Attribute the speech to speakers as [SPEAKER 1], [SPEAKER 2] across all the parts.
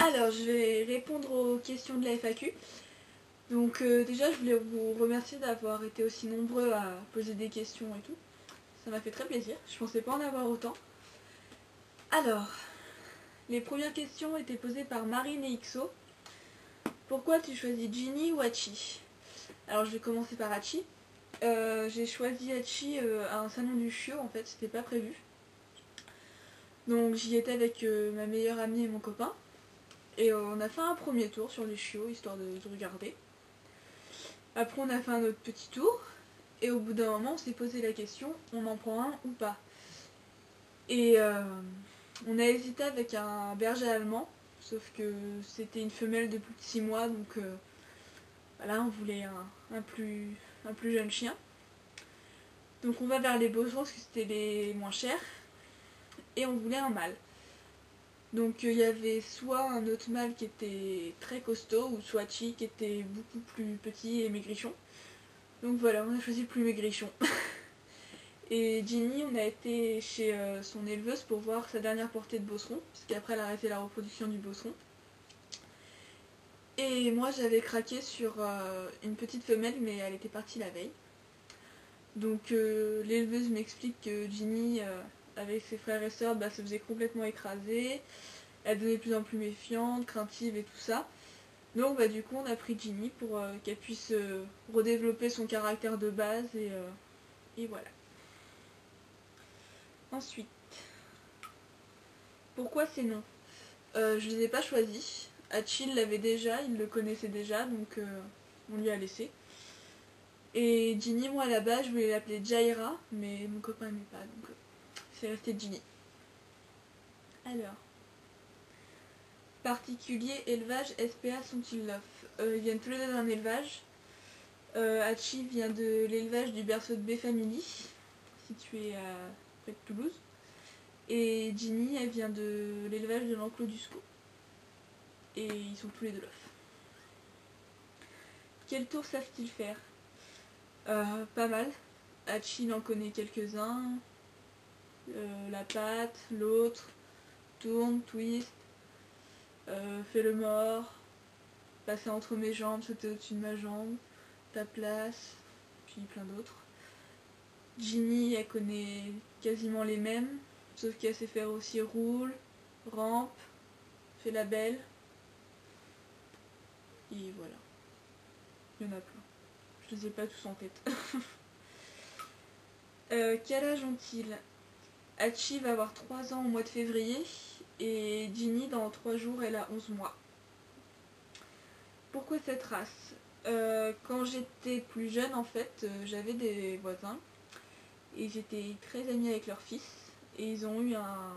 [SPEAKER 1] Alors, je vais répondre aux questions de la FAQ. Donc déjà, je voulais vous remercier d'avoir été aussi nombreux à poser des questions et tout. Ça m'a fait très plaisir, je pensais pas en avoir autant. Alors, les premières questions étaient posées par Marine et Ixo. Pourquoi tu choisis Ginny ou Hachi? Alors, je vais commencer par Hachi. J'ai choisi Hachi à un salon du chiot, en fait, c'était pas prévu. Donc j'y étais avec ma meilleure amie et mon copain. Et on a fait un premier tour sur les chiots, histoire de regarder. Après on a fait un autre petit tour. Et au bout d'un moment on s'est posé la question, on en prend un ou pas. Et on a hésité avec un berger allemand. Sauf que c'était une femelle de plus de 6 mois. Donc voilà, on voulait un plus jeune chien. Donc on va vers les Beaucerons parce que c'était les moins chers. Et on voulait un mâle. Donc il y avait soit un autre mâle qui était très costaud, ou soit Chi qui était beaucoup plus petit et maigrichon. Donc voilà, on a choisi le plus maigrichon. Et Ginny, on a été chez son éleveuse pour voir sa dernière portée de Beauceron, puisqu'après elle a arrêté la reproduction du Beauceron. Et moi j'avais craqué sur une petite femelle, mais elle était partie la veille. Donc l'éleveuse m'explique que Ginny, avec ses frères et sœurs, se faisait complètement écraser. Elle devenait de plus en plus méfiante, craintive et tout ça. Donc du coup on a pris Ginny pour qu'elle puisse redévelopper son caractère de base et voilà. Ensuite, pourquoi ces noms? Je les ai pas choisis. Hachi l'avait déjà, il le connaissait déjà, donc on lui a laissé. Et Ginny, moi à la base je voulais l'appeler Jaira, mais mon copain n'aimait pas, donc c'est resté Ginny. Alors, particulier, élevage, SPA sont-ils love? Ils viennent tous les deux d'un élevage. Hachi vient de l'élevage du berceau de B-Family, situé près de Toulouse. Et Ginny, elle vient de l'élevage de l'enclos du SCO. Et ils sont tous les deux love. Quel tour savent-ils faire? Pas mal. Hachi en connaît quelques-uns. La patte, l'autre, tourne, twist, fait le mort, passer entre mes jambes, sauter au-dessus de ma jambe, ta place, puis plein d'autres. Ginny, elle connaît quasiment les mêmes, sauf qu'elle sait faire aussi roule, rampe, fait la belle. Et voilà. Il y en a plein. Je les ai pas tous en tête. Quel âge ont-ils? Hachi va avoir 3 ans au mois de février et Ginny dans 3 jours elle a 11 mois. Pourquoi cette race? Quand j'étais plus jeune en fait, j'avais des voisins et j'étais très amie avec leur fils et ils ont eu un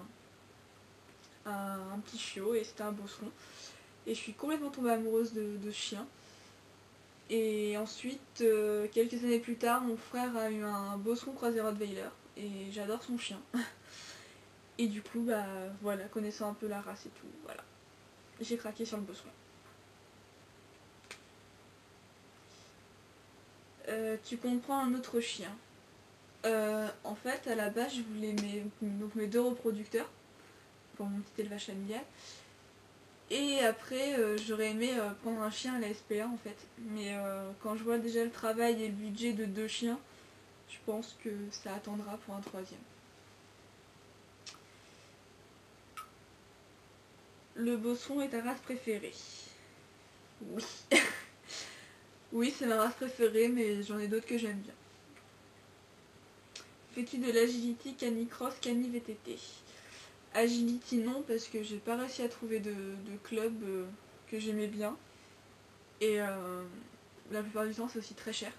[SPEAKER 1] petit chiot et c'était un Beauceron. Et je suis complètement tombée amoureuse de ce chien. Et ensuite, quelques années plus tard, mon frère a eu un Beauceron croisé Rottweiler et j'adore son chien. Et du coup, voilà, connaissant un peu la race et tout, voilà. J'ai craqué sur le Beauceron. Tu comprends un autre chien. En fait, à la base, je voulais mes 2 reproducteurs pour mon petit élevage familial. Et après, j'aurais aimé prendre un chien à la SPA en fait. Mais quand je vois déjà le travail et le budget de 2 chiens, je pense que ça attendra pour un 3e. Le Beauceron est ta race préférée? Oui. Oui, c'est ma race préférée, mais j'en ai d'autres que j'aime bien. Fais-tu de l'agility, canicross, cani-VTT? Agility non, parce que j'ai pas réussi à trouver de club que j'aimais bien. Et la plupart du temps, c'est aussi très cher.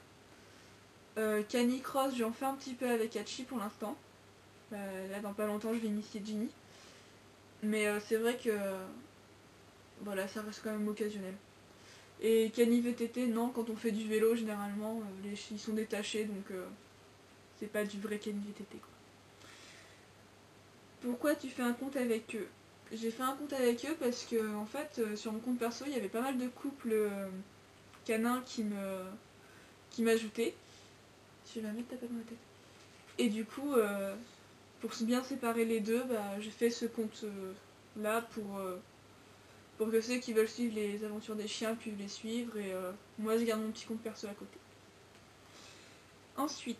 [SPEAKER 1] Canicross, j'en fais un petit peu avec Hachi pour l'instant. Là, dans pas longtemps, je vais initier Ginny. Mais c'est vrai que voilà, ça reste quand même occasionnel. Et cani-VTT, non, quand on fait du vélo, généralement, ils sont détachés, donc c'est pas du vrai cani-VTT. Pourquoi tu fais un compte avec eux? J'ai fait un compte avec eux parce que, en fait, sur mon compte perso, il y avait pas mal de couples canins qui m'ajoutaient. Je vais la mettre ta patte dans la tête. Et du coup, pour bien séparer les deux, j'ai fait ce compte là pour que ceux qui veulent suivre les aventures des chiens puissent les suivre, et moi je garde mon petit compte perso à côté. Ensuite,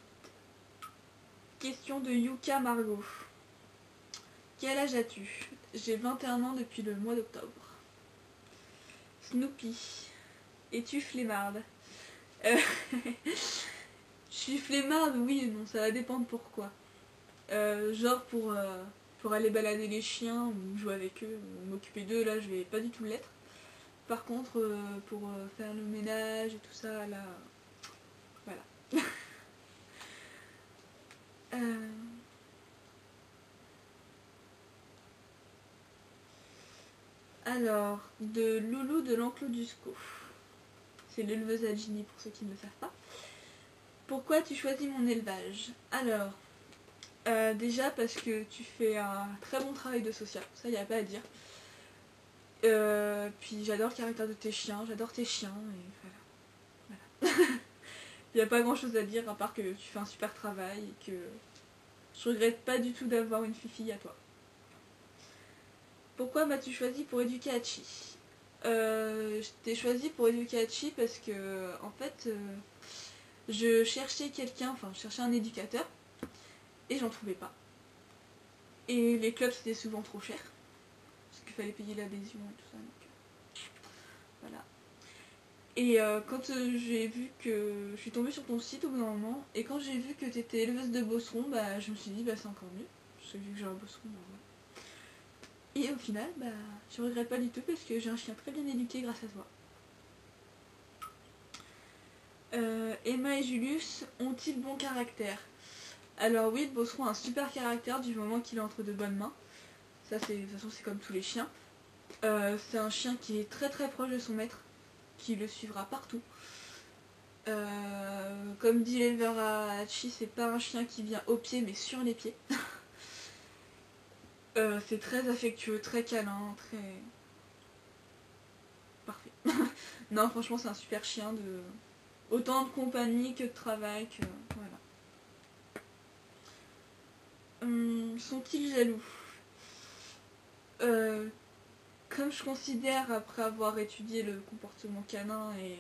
[SPEAKER 1] question de Yuka Margot. Quel âge as-tu? J'ai 21 ans depuis le mois d'octobre. Snoopy. Es-tu flemmarde? Je suis flemmarde, oui et non, ça va dépendre pourquoi. Genre pour aller balader les chiens ou jouer avec eux ou m'occuper d'eux, là je vais pas du tout l'être. Par contre pour faire le ménage et tout ça, là voilà. Alors, de Loulou de l'enclos du SCO. C'est l'éleveuse à Ginny pour ceux qui ne le savent pas. Pourquoi tu choisis mon élevage? Alors, déjà parce que tu fais un très bon travail de social, ça y a pas à dire. Puis j'adore le caractère de tes chiens, j'adore tes chiens et voilà. Il n'y a pas grand chose à dire à part que tu fais un super travail et que je regrette pas du tout d'avoir une fifi à toi. Pourquoi m'as-tu choisi pour éduquer Hachi? Je t'ai choisi pour éduquer Hachi parce que en fait je cherchais quelqu'un, enfin je cherchais un éducateur et j'en trouvais pas. Et les clubs c'était souvent trop cher parce qu'il fallait payer l'adhésion et tout ça. Donc, voilà. Et quand j'ai vu que... Je suis tombée sur ton site au bout d'un moment, et quand j'ai vu que tu étais éleveuse de bosseron, bah je me suis dit bah c'est encore mieux. Parce que vu que j'ai un bosseron, bah voilà. Et au final, bah je regrette pas du tout parce que j'ai un chien très bien éduqué grâce à toi. Emma et Julius ont-ils bon caractère? Alors oui, le bosseron a un super caractère du moment qu'il est entre de bonnes mains. Ça c'est, de toute façon c'est comme tous les chiens. C'est un chien qui est très très proche de son maître, qui le suivra partout. Comme dit l'éleveur à Hachi, c'est pas un chien qui vient au pied mais sur les pieds. C'est très affectueux, très câlin, très... Parfait. Non, franchement c'est un super chien de... Autant de compagnie que de travail, que... Voilà. Sont-ils jaloux? Comme je considère, après avoir étudié le comportement canin et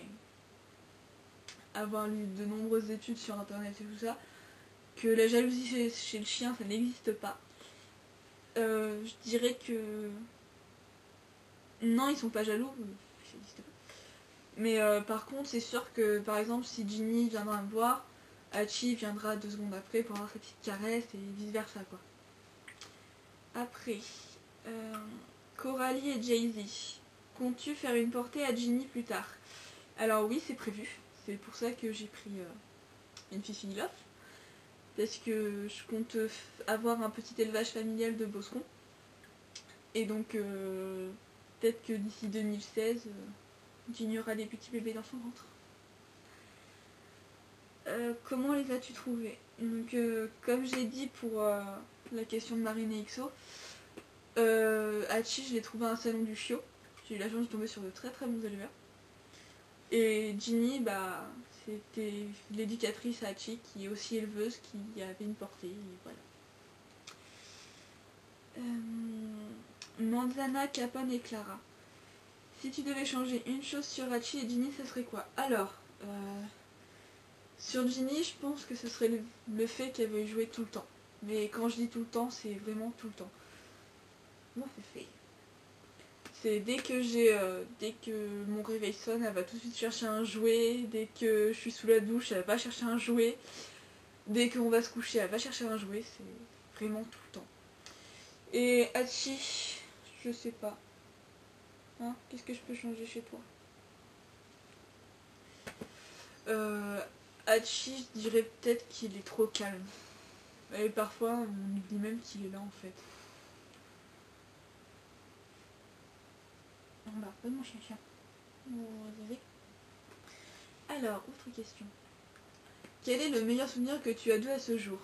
[SPEAKER 1] avoir lu de nombreuses études sur internet et tout ça, que la jalousie chez le chien ça n'existe pas. Je dirais que non, ils sont pas jaloux, ça n'existe pas. Mais par contre c'est sûr que par exemple si Ginny viendra me voir, Hachi viendra 2 secondes après pour avoir sa petite caresse et vice versa quoi. Après, Coralie et Jay-Z, comptes-tu faire une portée à Ginny plus tard? Alors oui, c'est prévu. C'est pour ça que j'ai pris une Fifi Love. Parce que je compte avoir un petit élevage familial de bosserons. Et donc, peut-être que d'ici 2016, Ginny aura des petits bébés dans son ventre. Comment les as-tu trouvés? Donc, comme j'ai dit pour la question de Marine et XO, Hachi, je l'ai trouvé à un salon du chiot. J'ai eu la chance de tomber sur de très très bons éleveurs. Et Ginny, bah, c'était l'éducatrice à Hachi qui est aussi éleveuse, qui avait une portée, et voilà. Manzana, Capone et Clara. Si tu devais changer une chose sur Hachi et Ginny, ce serait quoi? Alors, sur Ginny, je pense que ce serait le fait qu'elle veuille jouer tout le temps. Mais quand je dis tout le temps, c'est vraiment tout le temps. Comment c'est fait? C'est dès que mon réveil sonne, elle va tout de suite chercher un jouet. Dès que je suis sous la douche, elle va chercher un jouet. Dès qu'on va se coucher, elle va chercher un jouet. C'est vraiment tout le temps. Et Hachi, je sais pas. Hein, qu'est-ce que je peux changer chez toi? Hachi, je dirais peut-être qu'il est trop calme. Et parfois, on dit même qu'il est là en fait. On va pas mon chien. Alors, autre question. Quel est le meilleur souvenir que tu as d'eux à ce jour?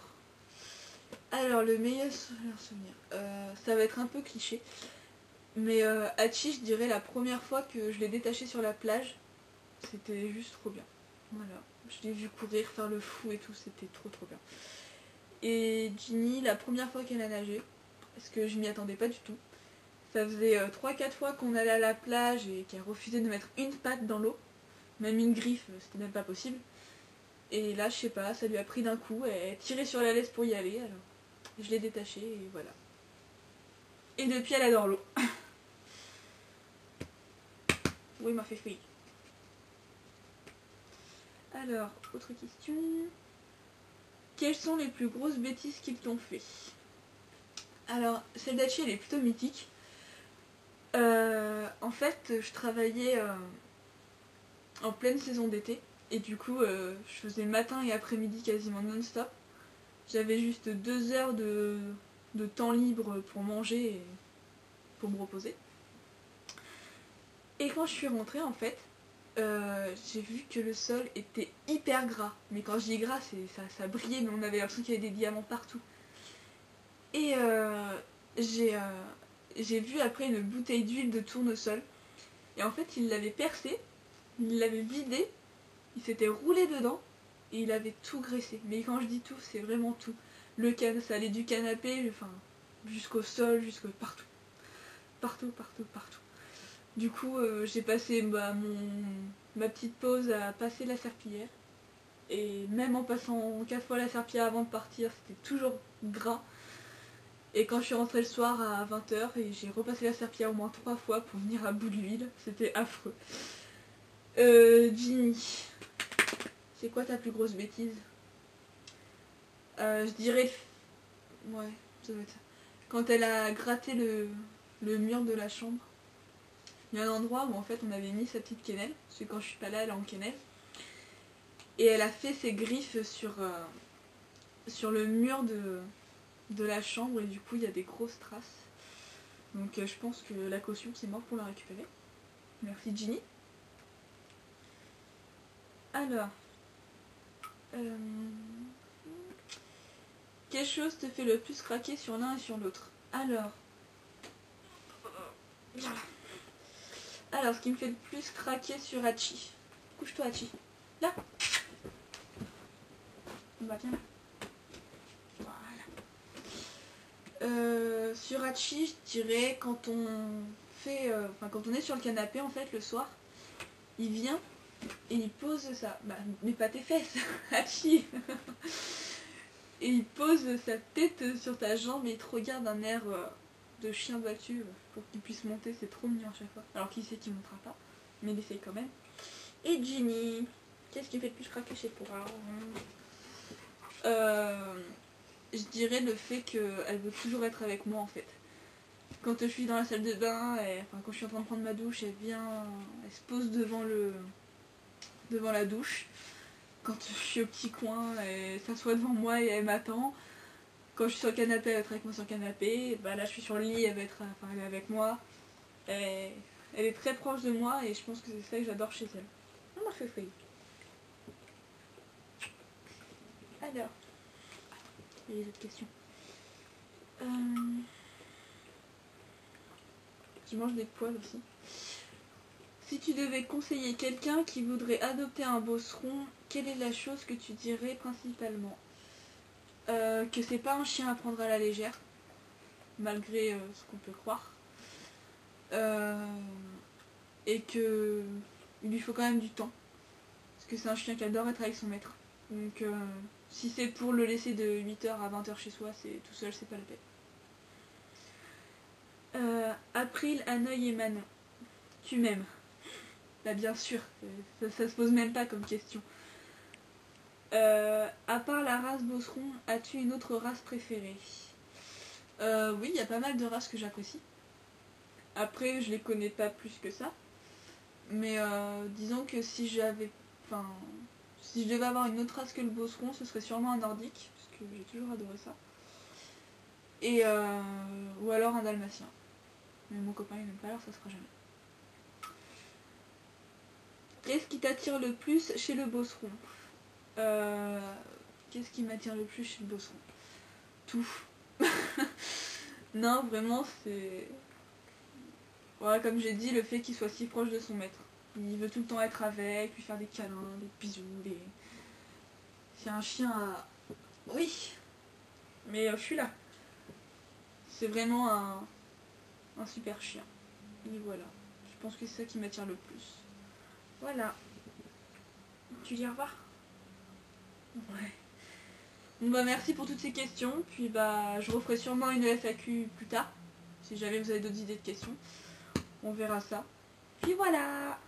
[SPEAKER 1] Alors, le meilleur souvenir, ça va être un peu cliché. Mais Hachi, je dirais la première fois que je l'ai détaché sur la plage, c'était juste trop bien. Voilà. Je l'ai vu courir, faire le fou et tout, c'était trop trop bien. Et Ginny, la première fois qu'elle a nagé, parce que je m'y attendais pas du tout, Ça faisait 3-4 fois qu'on allait à la plage et qu'elle refusait de mettre une patte dans l'eau. Même une griffe, c'était même pas possible. Et là, je sais pas, ça lui a pris d'un coup, elle tirait sur la laisse pour y aller, alors je l'ai détachée et voilà. Et depuis, elle adore l'eau. Oui, m'a fait fouiller. Alors, autre question. Quelles sont les plus grosses bêtises qu'ils t'ont fait? Alors, celle d'Hachi, elle est plutôt mythique. En fait, je travaillais en pleine saison d'été. Et du coup, je faisais matin et après-midi quasiment non-stop. J'avais juste 2 heures de temps libre pour manger et pour me reposer. Et quand je suis rentrée, en fait, j'ai vu que le sol était hyper gras. Mais quand je dis gras, ça brillait, mais on avait l'impression qu'il y avait des diamants partout. Et j'ai vu après une bouteille d'huile de tournesol. Et en fait, il l'avait percée, il l'avait vidée, il s'était roulé dedans et il avait tout graissé. Mais quand je dis tout, c'est vraiment tout. Ça allait du canapé, enfin, jusqu'au sol, jusqu'au partout. Partout, partout, partout. Du coup, j'ai passé ma petite pause à passer la serpillière. Et même en passant 4 fois la serpillière avant de partir, c'était toujours gras. Et quand je suis rentrée le soir à 20 h, et j'ai repassé la serpillière au moins 3 fois pour venir à bout de l'huile, c'était affreux. Ginny, c'est quoi ta plus grosse bêtise? Je dirais... Ouais, ça doit être ça. Quand elle a gratté le mur de la chambre, il y a un endroit où en fait on avait mis sa petite quenelle, parce que quand je suis pas là, elle est en quenelle. Et elle a fait ses griffes sur le mur de la chambre et du coup il y a des grosses traces. Donc je pense que la caution c'est mort pour la récupérer. Merci Ginny. Alors, quelle chose te fait le plus craquer sur l'un et sur l'autre? Alors, ce qui me fait le plus craquer sur Hachi. Couche-toi Hachi. Là. Bah viens là. Voilà. Sur Hachi, je dirais quand quand on est sur le canapé en fait le soir, il vient et il pose ça. Bah mais pas tes fesses, Hachi. Et il pose sa tête sur ta jambe et il te regarde d'un air de chien battu pour qu'il puisse monter, c'est trop mignon à chaque fois. Alors qu'il sait qu'il montera pas, mais il essaye quand même. Et Ginny, qu'est-ce qui fait le plus craquer chez toi? Je dirais le fait qu'elle veut toujours être avec moi en fait. Quand je suis dans la salle de bain, quand je suis en train de prendre ma douche, elle vient, elle se pose devant la douche. Quand je suis au petit coin, elle s'assoit devant moi et elle m'attend. Quand je suis sur le canapé, elle va être avec moi sur le canapé. Bah là, je suis sur le lit, elle est avec moi. Elle est très proche de moi et je pense que c'est ça que j'adore chez elle. On m'a fait faillir. Alors, il y a des autres questions. Je mange des poils aussi. Si tu devais conseiller quelqu'un qui voudrait adopter un bosseron, quelle est la chose que tu dirais principalement? Que c'est pas un chien à prendre à la légère, malgré ce qu'on peut croire. Et que il lui faut quand même du temps. Parce que c'est un chien qui adore être avec son maître. Donc si c'est pour le laisser de 8 h à 20 h chez soi, c'est tout seul, c'est pas la peine. April, Hanoï et Manon. Tu m'aimes? Bah bien sûr, ça se pose même pas comme question. À part la race Bosseron, as-tu une autre race préférée? Oui, il y a pas mal de races que j'apprécie. Après, je les connais pas plus que ça. Mais disons que si je devais avoir une autre race que le Bosseron, ce serait sûrement un nordique, parce que j'ai toujours adoré ça. Et ou alors un dalmatien. Mais mon copain il n'aime pas, alors ça sera jamais. Qu'est-ce qui t'attire le plus chez le Bosseron? Qu'est-ce qui m'attire le plus chez le Bosseron? Tout. Non, vraiment, c'est... Voilà, comme j'ai dit, le fait qu'il soit si proche de son maître. Il veut tout le temps être avec, lui faire des câlins, des bisous, C'est un chien à... Oui, mais je suis là. C'est vraiment un super chien. Et voilà. Je pense que c'est ça qui m'attire le plus. Voilà. Tu dis au revoir? Ouais. Bon bah merci pour toutes ces questions. Puis bah je referai sûrement une FAQ plus tard. Si jamais vous avez d'autres idées de questions. On verra ça. Puis voilà.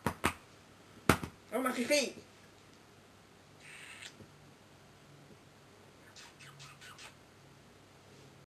[SPEAKER 1] Oh ma fille.